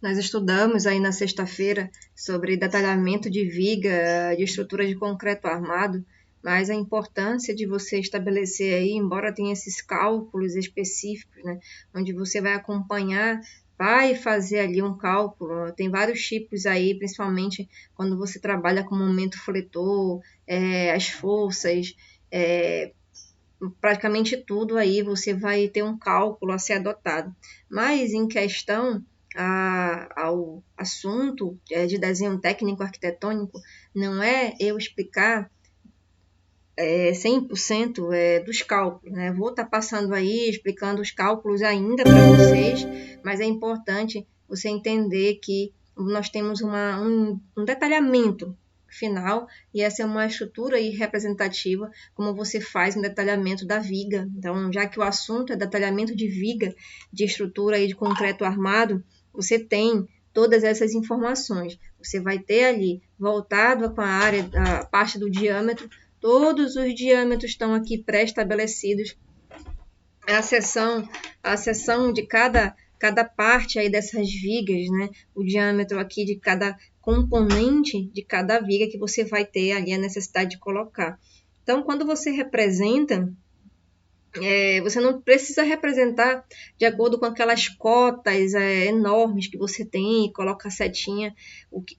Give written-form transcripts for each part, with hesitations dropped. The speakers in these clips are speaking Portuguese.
Nós estudamos aí na sexta-feira sobre detalhamento de viga, de estrutura de concreto armado, mas a importância de você estabelecer aí, embora tenha esses cálculos específicos, né, onde você vai acompanhar, vai fazer ali um cálculo, tem vários tipos aí, principalmente quando você trabalha com momento fletor, as forças, é, praticamente tudo aí você vai ter um cálculo a ser adotado. Mas em questão ao assunto de desenho técnico arquitetônico, não é eu explicar 100% dos cálculos, né? Vou estar passando aí, explicando os cálculos ainda para vocês, mas é importante você entender que nós temos um detalhamento final, e essa é uma estrutura aí representativa, como você faz um detalhamento da viga. Então, já que o assunto é detalhamento de viga, de estrutura aí de concreto armado, você tem todas essas informações. Você vai ter ali, voltado com a área, a parte do diâmetro, todos os diâmetros estão aqui pré-estabelecidos. A seção de cada parte aí dessas vigas, né? O diâmetro aqui de cada componente de cada viga que você vai ter ali a necessidade de colocar. Então, quando você representa, você não precisa representar de acordo com aquelas cotas enormes que você tem e coloca a setinha.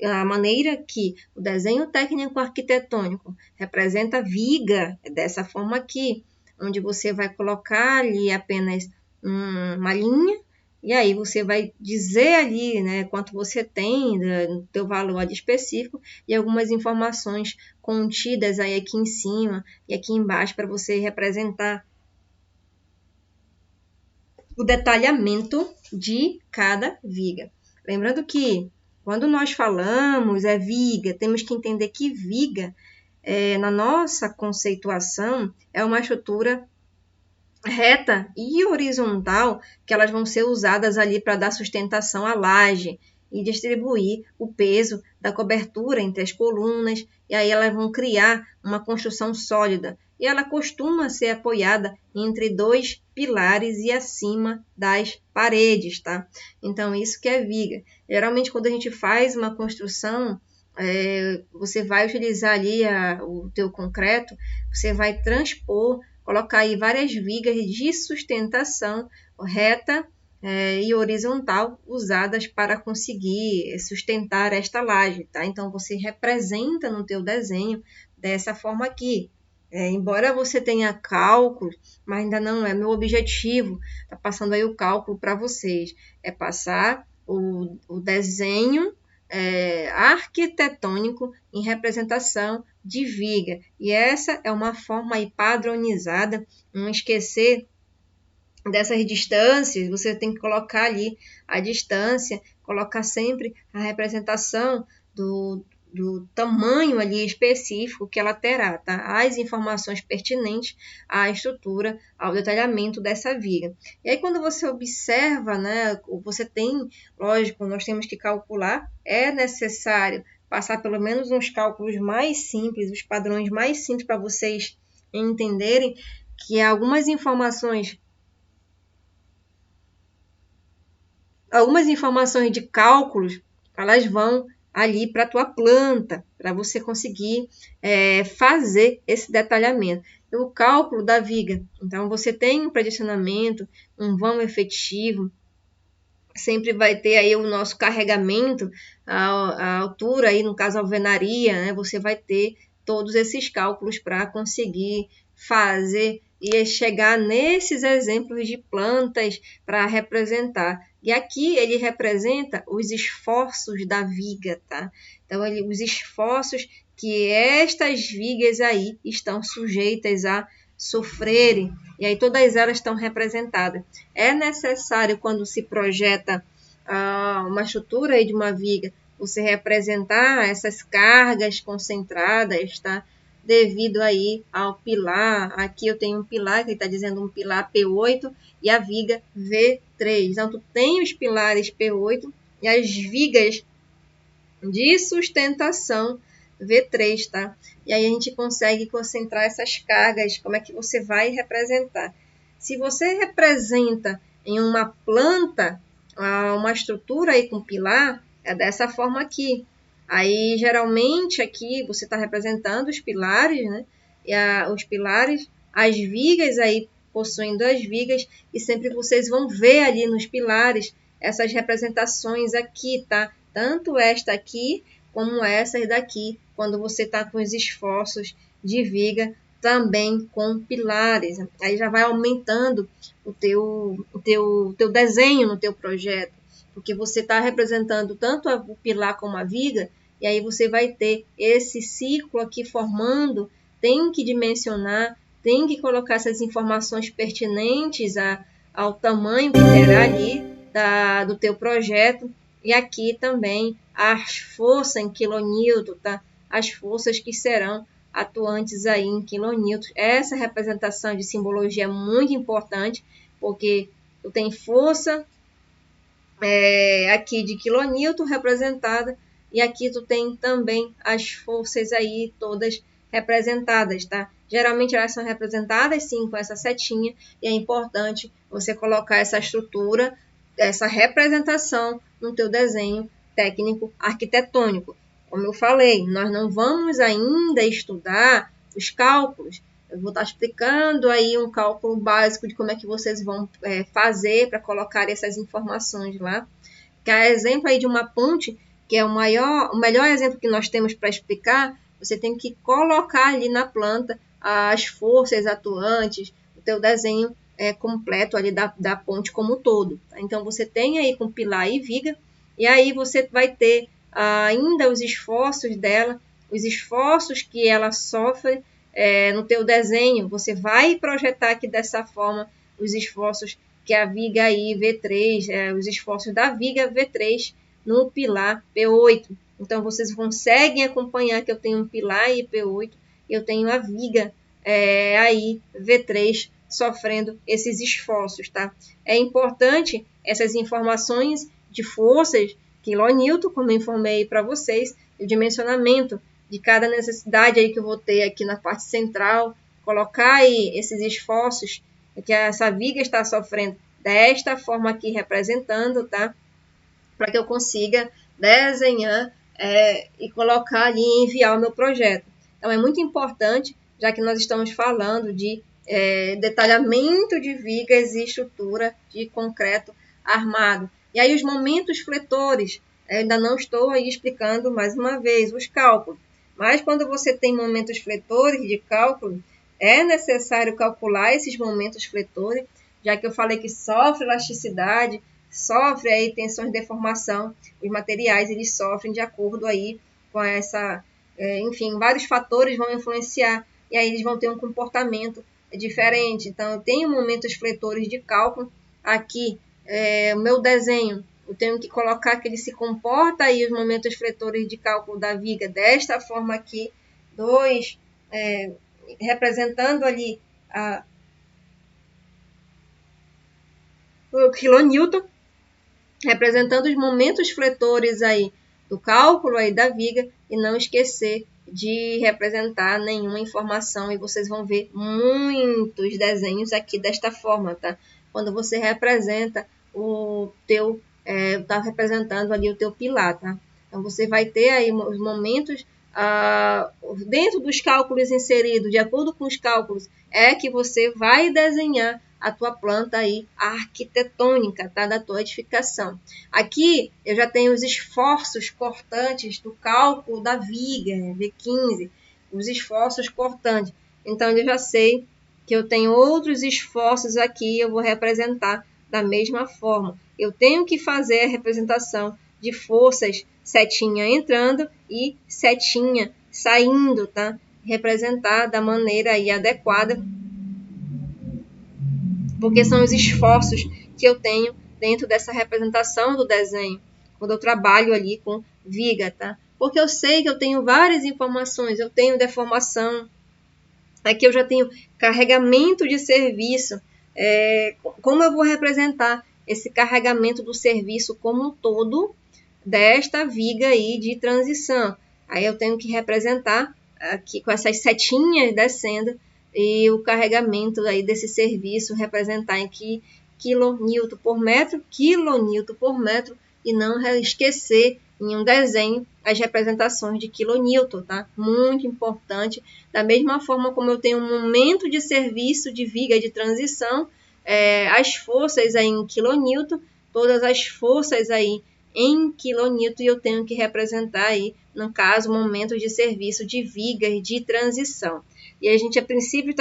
A maneira que o desenho técnico arquitetônico representa a viga é dessa forma aqui, onde você vai colocar ali apenas uma linha, e aí você vai dizer ali, né, quanto você tem no teu valor ali específico e algumas informações contidas aí aqui em cima e aqui embaixo para você representar o detalhamento de cada viga. Lembrando que quando nós falamos viga, temos que entender que viga, na nossa conceituação, é uma estrutura reta e horizontal que elas vão ser usadas ali para dar sustentação à laje e distribuir o peso da cobertura entre as colunas, e aí elas vão criar uma construção sólida. E ela costuma ser apoiada entre dois pilares e acima das paredes, tá? Então, isso que é viga. Geralmente, quando a gente faz uma construção, você vai utilizar ali o teu concreto, você vai transpor, colocar aí várias vigas de sustentação reta e horizontal usadas para conseguir sustentar esta laje, tá? Então, você representa no teu desenho dessa forma aqui. Embora você tenha cálculo, mas ainda não é meu objetivo, tá passando aí o cálculo para vocês, é passar o desenho arquitetônico em representação de viga. E essa é uma forma aí padronizada, não esquecer dessas distâncias, você tem que colocar ali a distância, colocar sempre a representação do tamanho ali específico que ela terá, tá? As informações pertinentes à estrutura, ao detalhamento dessa viga. E aí, quando você observa, né, você tem, lógico, nós temos que calcular, é necessário passar pelo menos uns cálculos mais simples, os padrões mais simples para vocês entenderem que algumas informações de cálculos, elas vão ali para a tua planta, para você conseguir fazer esse detalhamento. O cálculo da viga, então você tem um predicionamento, um vão efetivo, sempre vai ter aí o nosso carregamento, a altura aí, no caso a alvenaria, né? Você vai ter todos esses cálculos para conseguir fazer e chegar nesses exemplos de plantas para representar. E aqui ele representa os esforços da viga, tá? Então, os esforços que estas vigas aí estão sujeitas a sofrerem, e aí todas elas estão representadas. É necessário, quando se projeta uma estrutura aí de uma viga, você representar essas cargas concentradas, tá? Devido aí ao pilar, aqui eu tenho um pilar, que está dizendo um pilar P8 e a viga V3. Então, tu tem os pilares P8 e as vigas de sustentação V3, tá? E aí a gente consegue concentrar essas cargas. Como é que você vai representar? Se você representa em uma planta, uma estrutura aí com pilar, é dessa forma aqui. Aí, geralmente, aqui você está representando os pilares, né? E os pilares, as vigas aí possuindo as vigas, e sempre vocês vão ver ali nos pilares essas representações aqui, tá? Tanto esta aqui, como essas daqui, quando você está com os esforços de viga, também com pilares. Aí já vai aumentando o teu desenho no teu projeto, porque você está representando tanto o pilar como a viga, e aí você vai ter esse círculo aqui formando, tem que dimensionar, tem que colocar essas informações pertinentes ao tamanho que terá ali do teu projeto, e aqui também as forças em quilonewton, tá? As forças que serão atuantes aí em quilonewtons. Essa representação de simbologia é muito importante, porque tu tem força aqui de quilonewton representada, e aqui tu tem também as forças aí todas representadas, tá? Geralmente elas são representadas sim com essa setinha, e é importante você colocar essa estrutura, essa representação no teu desenho técnico arquitetônico. Como eu falei, nós não vamos ainda estudar os cálculos. Eu vou estar explicando aí um cálculo básico de como é que vocês vão fazer para colocar essas informações lá. Que é exemplo aí de uma ponte, que é o melhor exemplo que nós temos para explicar. Você tem que colocar ali na planta as forças atuantes, o teu desenho completo ali da ponte como um todo. Tá? Então, você tem aí com pilar e viga, e aí você vai ter ainda os esforços dela, os esforços que ela sofre no teu desenho. Você vai projetar aqui dessa forma os esforços que a viga aí V3, os esforços da viga V3 no pilar P8. Então, vocês conseguem acompanhar que eu tenho um pilar aí P8, eu tenho a viga aí V3 sofrendo esses esforços, tá? É importante essas informações de forças, quilonewton, como eu informei para vocês, o dimensionamento de cada necessidade aí que eu vou ter aqui na parte central, colocar aí esses esforços que essa viga está sofrendo desta forma aqui representando, tá? Para que eu consiga desenhar e colocar ali e enviar o meu projeto. Então, é muito importante, já que nós estamos falando de detalhamento de vigas e estrutura de concreto armado. E aí, os momentos fletores, ainda não estou aí explicando mais uma vez os cálculos, mas quando você tem momentos fletores de cálculo, é necessário calcular esses momentos fletores, já que eu falei que sofre elasticidade, sofre aí tensões de deformação, os materiais eles sofrem de acordo aí com essa, enfim, vários fatores vão influenciar, e aí eles vão ter um comportamento diferente. Então, eu tenho momentos fletores de cálculo, aqui, o meu desenho, eu tenho que colocar que ele se comporta aí os momentos fletores de cálculo da viga desta forma aqui, representando ali o quilonewton, representando os momentos fletores aí do cálculo aí da viga, e não esquecer de representar nenhuma informação, e vocês vão ver muitos desenhos aqui desta forma, tá? Quando você representa tá representando ali o teu pilar, tá? Então, você vai ter aí os momentos dentro dos cálculos inseridos, de acordo com os cálculos, que você vai desenhar a tua planta aí arquitetônica, tá? Da tua edificação. Aqui eu já tenho os esforços cortantes do cálculo da viga, V15, os esforços cortantes. Então, eu já sei que eu tenho outros esforços aqui, eu vou representar da mesma forma. Eu tenho que fazer a representação de forças setinha entrando e setinha saindo, tá? Representar da maneira aí adequada, porque são os esforços que eu tenho dentro dessa representação do desenho, quando eu trabalho ali com viga, tá? Porque eu sei que eu tenho várias informações, eu tenho deformação, aqui eu já tenho carregamento de serviço, como eu vou representar esse carregamento do serviço como um todo desta viga aí de transição? Aí eu tenho que representar aqui com essas setinhas descendo, e o carregamento aí desse serviço representar aqui quilonewton por metro, e não esquecer em um desenho as representações de quilonewton, tá? Muito importante. Da mesma forma como eu tenho um momento de serviço de viga de transição, as forças aí em quilonewton, todas as forças aí em quilonewton, e eu tenho que representar aí, no caso, momento de serviço de vigas de transição. E a gente, a princípio,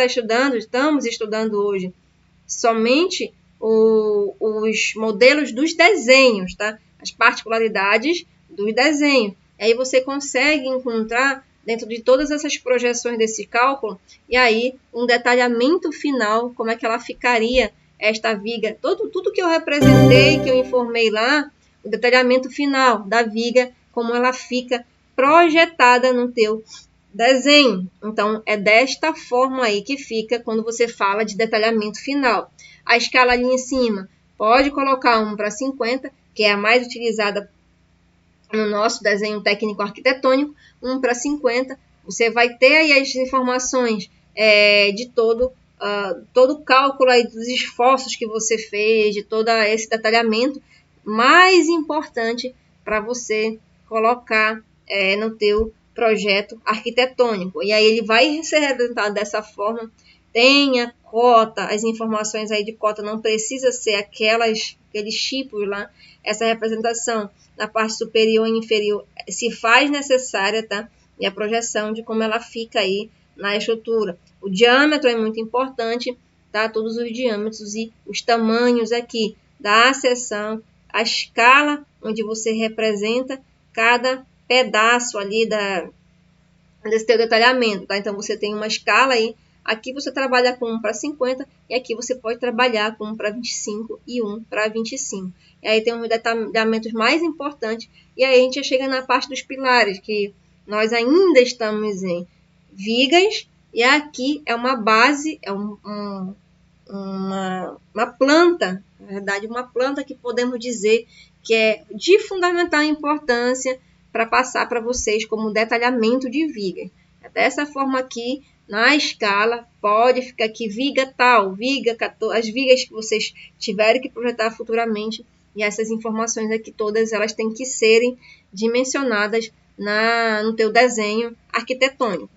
estamos estudando hoje somente os modelos dos desenhos, tá? As particularidades dos desenhos. E aí você consegue encontrar, dentro de todas essas projeções desse cálculo, e aí um detalhamento final, como é que ela ficaria, esta viga, tudo que eu representei, que eu informei lá, o detalhamento final da viga, como ela fica projetada no teu desenho. Então, é desta forma aí que fica quando você fala de detalhamento final. A escala ali em cima, pode colocar 1:50, que é a mais utilizada no nosso desenho técnico arquitetônico, 1:50. Você vai ter aí as informações de todo o cálculo aí dos esforços que você fez, de todo esse detalhamento mais importante para você colocar no teu projeto arquitetônico. E aí ele vai ser representado dessa forma. Tem a cota, as informações aí de cota não precisa ser aqueles tipos lá. Essa representação na parte superior e inferior se faz necessária, tá? E a projeção de como ela fica aí na estrutura. O diâmetro é muito importante, tá? Todos os diâmetros e os tamanhos aqui da seção, a escala onde você representa cada pedaço ali desse teu detalhamento, tá? Então, você tem uma escala aí, aqui você trabalha com 1:50 e aqui você pode trabalhar com 1:25 e 1:25. E aí tem uns detalhamentos mais importantes, e aí a gente já chega na parte dos pilares, que nós ainda estamos em vigas, e aqui é uma base, é uma planta, na verdade, uma planta que podemos dizer que é de fundamental importância para passar para vocês como detalhamento de viga. Dessa forma aqui, na escala, pode ficar aqui viga tal, viga 14, as vigas que vocês tiverem que projetar futuramente, e essas informações aqui todas elas têm que serem dimensionadas no teu desenho arquitetônico.